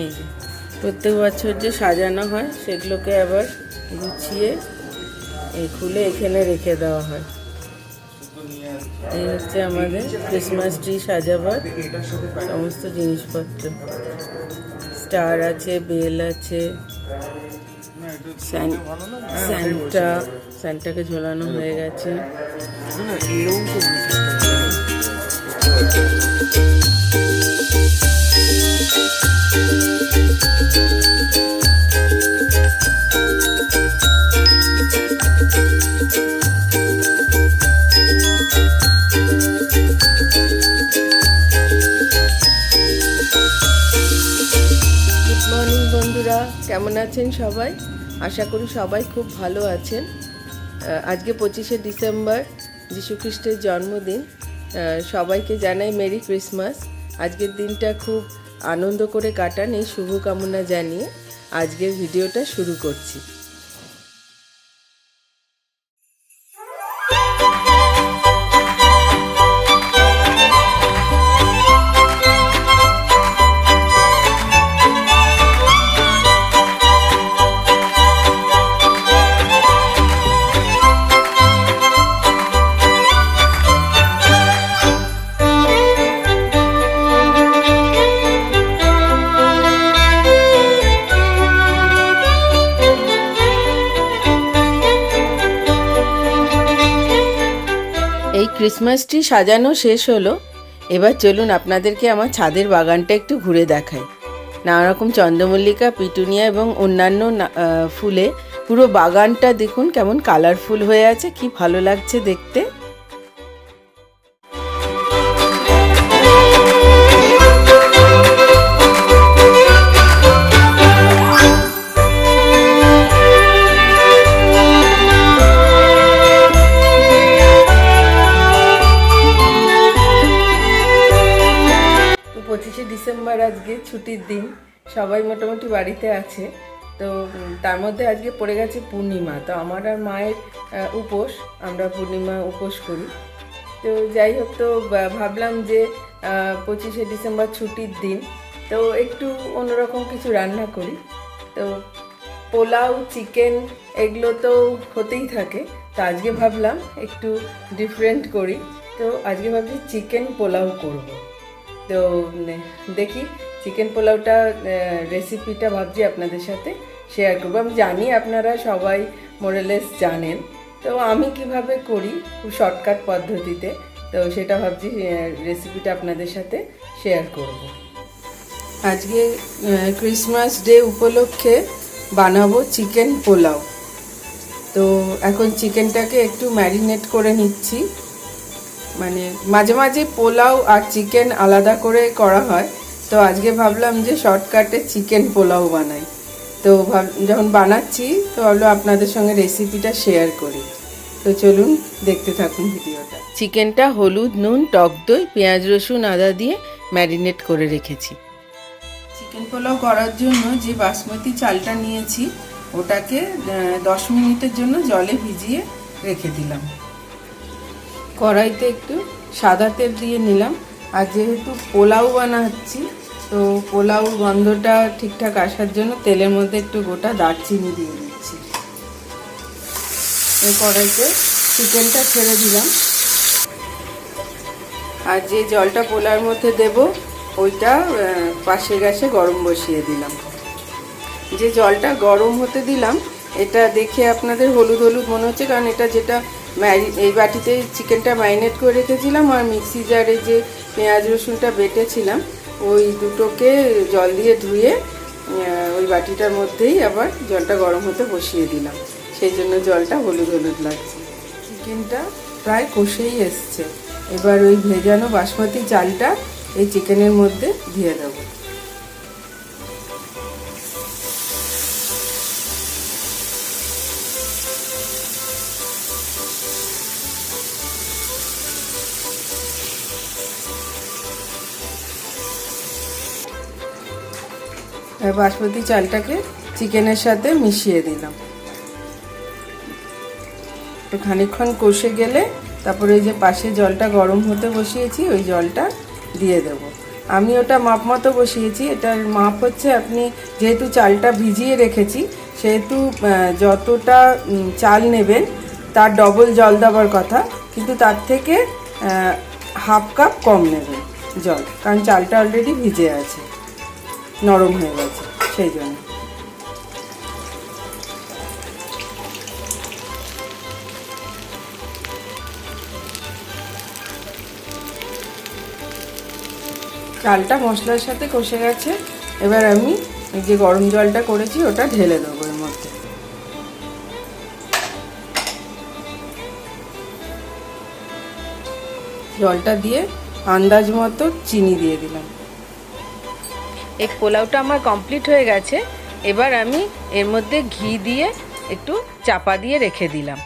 এই যে প্রত্যেক বছর যে সাজানো হয় সেগুলোকে আবার গুছিয়ে খুলে এখানে রেখে দেওয়া হয়। এই হচ্ছে আমাদের ক্রিসমাস ট্রি সাজাবার সমস্ত জিনিসপত্র। স্টার আছে, বেল আছে, স্যান্টাকে ঝোলানো হয়ে গেছে। বন্ধুরা, কেমন আছেন সবাই? আশা করি সবাই খুব ভালো আছেন। আজকে 25শে ডিসেম্বর, যীশুখ্রিস্টের জন্মদিন। সবাইকে জানাই মেরি ক্রিসমাস। আজকের দিনটা খুব আনন্দ করে কাটান, এই শুভকামনা জানিয়ে আজকের ভিডিওটা শুরু করছি। এই ক্রিসমাস ট্রি সাজানো শেষ হলো। এবার চলুন আপনাদেরকে আমার ছাদের বাগানটা একটু ঘুরে দেখাই। নানা রকম চন্দ্রমল্লিকা, পিটুনিয়া এবং অন্যান্য ফুলে পুরো বাগানটা দেখুন কেমন কালারফুল হয়ে আছে, কি ভালো লাগছে দেখতে। ডিসেম্বর আজকে ছুটির দিন, সবাই মোটামুটি বাড়িতে আছে। তো তার মধ্যে আজকে পড়ে গেছে পূর্ণিমা। তো আমার আর মায়ের উপোস, আমরা পূর্ণিমা উপোস করি। তো যাই হোক, তো ভাবলাম যে 25শে ডিসেম্বর ছুটির দিন, তো একটু অন্যরকম কিছু রান্না করি। তো পোলাও, চিকেন এগুলো তো হতেই থাকে। তো আজকে ভাবলাম একটু ডিফারেন্ট করি। তো আজকে ভাবছি চিকেন পোলাও করব। তো দেখি চিকেন পোলাওটা রেসিপিটা ভাবছি আপনাদের সাথে শেয়ার করবো। আমি জানি আপনারা সবাই মোরেলেস জানেন, তো আমি কিভাবে করি খুব শর্টকাট পদ্ধতিতে, তো সেটা ভাবছি রেসিপিটা আপনাদের সাথে শেয়ার করব। আজকে ক্রিসমাস ডে উপলক্ষে বানাবো চিকেন পোলাও। তো এখন চিকেনটাকে একটু ম্যারিনেট করে নিচ্ছি। মানে মাঝে মাঝে পোলাও আর চিকেন আলাদা করে করা হয়, তো আজকে ভাবলাম যে শর্টকাটে চিকেন পোলাও বানাই। তো যখন বানাচ্ছি তো ভাবলাম আপনাদের সঙ্গে রেসিপিটা শেয়ার করি। তো চলুন দেখতে থাকুন ভিডিওটা। চিকেনটা হলুদ, নুন, টক দই, পেঁয়াজ, রসুন, আদা দিয়ে ম্যারিনেট করে রেখেছি। পোলাও করার জন্য যে বাসমতি চালটা নিয়েছি ওটাকে 10 মিনিটের জন্য জলে ভিজিয়ে রেখে দিলাম। কড়াইতে একটু সাদা তেল দিয়ে নিলাম। আর যেহেতু পোলাও বানাচ্ছি তো পোলাও গন্ধটা ঠিকঠাক আসার জন্য তেলের মধ্যে একটু গোটা দারচিনি দিয়ে দিচ্ছি। এই কড়াইতে চিকেনটা ছেড়ে দিলাম। আর যে জলটা পোলাওর মধ্যে দেব ওইটা পাশের গ্যাসে গরম বসিয়ে দিলাম। যে জলটা গরম হতে দিলাম এটা দেখে আপনাদের হলুদ হলুদ মনে হচ্ছে, কারণ এটা যেটা এই বাটিতে চিকেনটা ম্যারিনেট করে রেখেছিলাম আর মিক্সি জারে যে পেঁয়াজ রসুনটা বেটেছিলাম ওই দুটোকে জল দিয়ে ধুয়ে ওই বাটিটার মধ্যেই আবার জলটা গরম হতে বসিয়ে দিলাম, সেই জন্য জলটা হলুদ হলুদ লাগছে। চিকেনটা প্রায় কষেই এসছে। এবার ওই ভেজানো বাসমতি চালটা এই চিকেনের মধ্যে দিয়ে দেবো। বাসমতি চালটাকে চিকেনের সাথে মিশিয়ে দিলাম। তো খানিকক্ষণ কষে গেলে তারপরে ওই যে পাশে জলটা গরম হতে বসিয়েছি ওই জলটা দিয়ে দেব। আমি ওটা মাপ মতো বসিয়েছি। এটার মাপ হচ্ছে, আপনি যেহেতু চালটা ভিজিয়ে রেখেছি সেহেতু যতটা চাল নেবেন তার ডবল জল দেওয়ার কথা, কিন্তু তার থেকে হাফ কাপ কম নেবেন জল, কারণ চালটা অলরেডি ভিজে আছে, নরম হয়ে গেছে সেই জন্য। চালটা মশলার সাথে কষে গেছে। এবার আমি যে গরম জলটা করেছি ওটা ঢেলে দেবো এর মধ্যে। জলটা দিয়ে আন্দাজ মতো চিনি দিয়ে দিলাম। এই পোলাওটা আমার কমপ্লিট হয়ে গেছে। এবার আমি এর মধ্যে ঘি দিয়ে একটু চাপা দিয়ে রেখে দিলাম।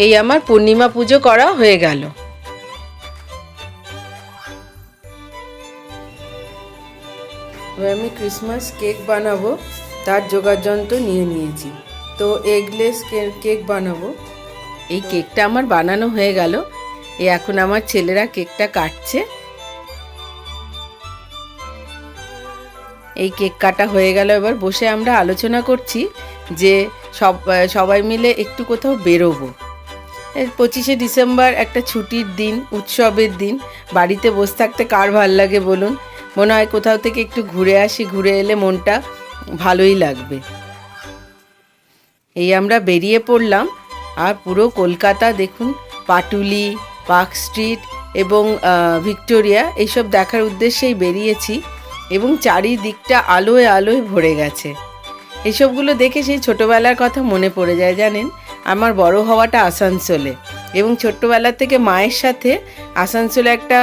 এই আমার পূর্ণিমা পুজো করা হয়ে গেল। এবার আমি ক্রিসমাস কেক বানাবো, তার জোগাড় যন্ত্র নিয়ে নিয়েছি। তো এগলেস কেক বানাবো। এই কেকটা আমার বানানো হয়ে গেল। এখন আমার ছেলেরা কেকটা কাটছে। এই কেক কাটা হয়ে গেল। এবার বসে আমরা আলোচনা করছি যে সবাই মিলে একটু কোথাও বেরোবো। 25শে ডিসেম্বর একটা ছুটির দিন, উৎসবের দিন। বাড়িতে বসে থাকতে কার ভাল লাগে বলুন? মনে হয় কোথাও থেকে একটু ঘুরে আসি, ঘুরে এলে মনটা ভালোই লাগবে। এই আমরা বেরিয়ে পড়লাম। আর পুরো কলকাতা দেখুন, পাটুলি, পার্ক স্ট্রিট এবং ভিক্টোরিয়া এইসব দেখার উদ্দেশ্যেই বেরিয়েছি। এবং চারিদিকটা আলোয় আলোয় ভরে গেছে। এইসবগুলো দেখে সেই ছোটোবেলার কথা মনে পড়ে যায়। জানেন, আমার বড় হওয়াটা আসানসোলে, এবং ছোট্টবেলা থেকে মায়ের সাথে আসানসোলে একটা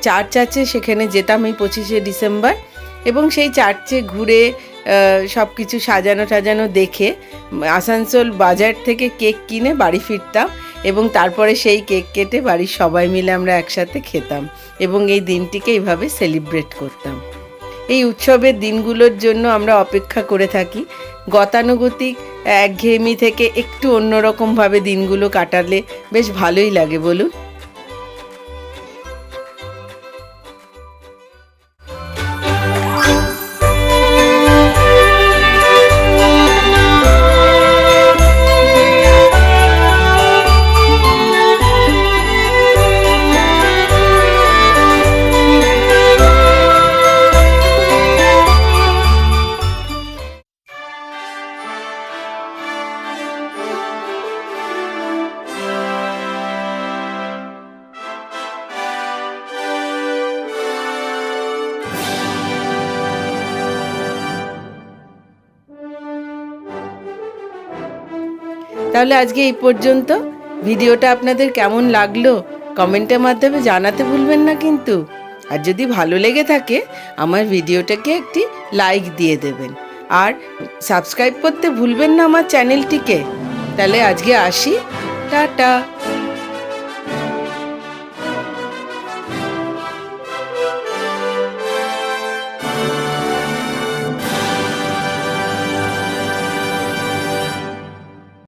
চার্চ আছে, সেখানে যেতাম এই 25শে ডিসেম্বর। এবং সেই চার্চে ঘুরে সব কিছু সাজানো টাজানো দেখে আসানসোল বাজার থেকে কেক কিনে বাড়ি ফিরতাম, এবং তারপরে সেই কেক কেটে বাড়ির সবাই মিলে আমরা একসাথে খেতাম এবং এই দিনটিকে এইভাবে সেলিব্রেট করতাম। এই উৎসবের দিনগুলোর জন্য আমরা অপেক্ষা করে থাকি। গতানুগতিক একঘেয়েমি থেকে একটু অন্যরকমভাবে দিনগুলো কাটালে বেশ ভালোই লাগে বলুন। তাহলে আজকে এই পর্যন্ত। ভিডিওটা আপনাদের কেমন লাগলো কমেন্টের মাধ্যমে জানাতে ভুলবেন না কিন্তু। আর যদি ভালো লেগে থাকে আমার ভিডিওটাকে একটি লাইক দিয়ে দেবেন, আর সাবস্ক্রাইব করতে ভুলবেন না আমার চ্যানেলটিকে। তাহলে আজকে আসি, টাটা।